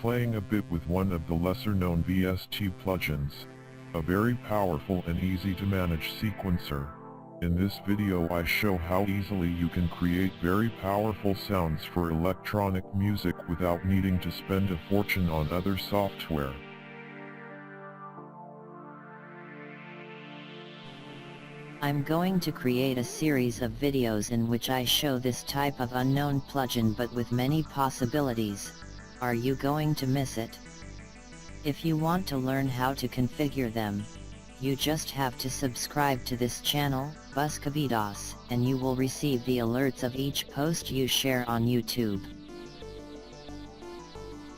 playing a bit with one of the lesser-known VSTi plugins, a very powerful and easy to manage sequencer. In this video I show how easily you can create very powerful sounds for electronic music without needing to spend a fortune on other software. I'm going to create a series of videos in which I show this type of unknown plugin but with many possibilities. Are you going to miss it? If you want to learn how to configure them, you just have to subscribe to this channel, VSTi, and you will receive the alerts of each post you share on YouTube.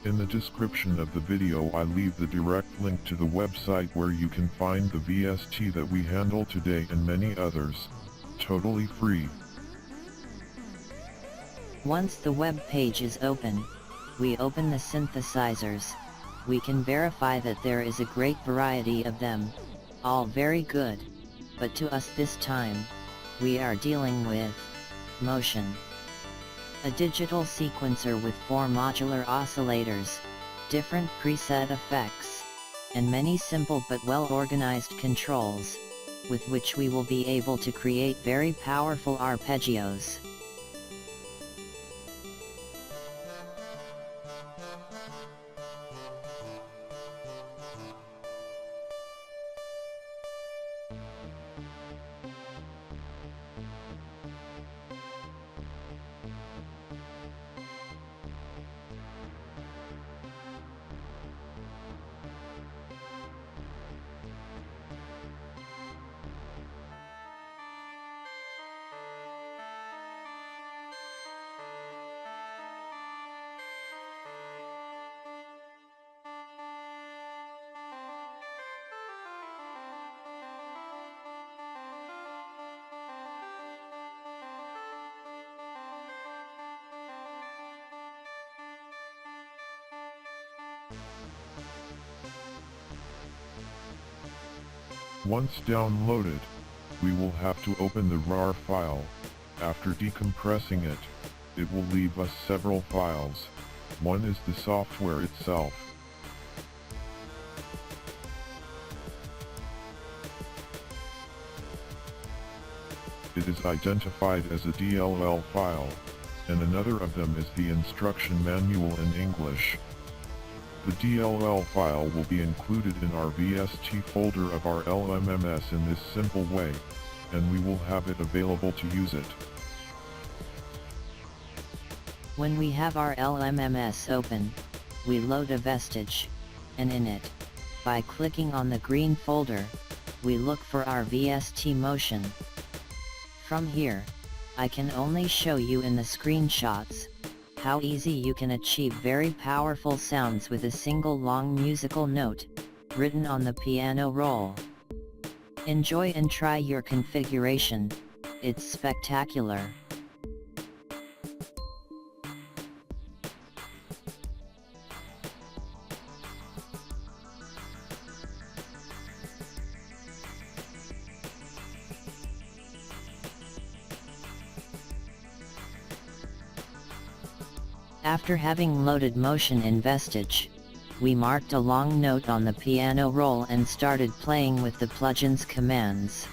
In the description of the video I leave the direct link to the website where you can find the VSTi that we handle today and many others, totally free. Once the web page is open, we open the synthesizers. We can verify that there is a great variety of them, all very good, but to us this time, we are dealing with Motion. A digital sequencer with 4 modular oscillators, different preset effects, and many simple but well-organized controls, with which we will be able to create very powerful arpeggios. Once downloaded, we will have to open the RAR file. After decompressing it, it will leave us several files. One is the software itself. It is identified as a DLL file, and another of them is the instruction manual in English. The DLL file will be included in our VSTi folder of our LMMS in this simple way, and we will have it available to use it. When we have our LMMS open, we load a vestige, and in it, by clicking on the green folder, we look for our VSTi motion. From here, I can only show you in the screenshots how easy you can achieve very powerful sounds with a single long musical note, written on the piano roll. Enjoy and try your configuration, it's spectacular. After having loaded motion in vestige, we marked a long note on the piano roll and started playing with the plugin's commands.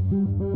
Thank you.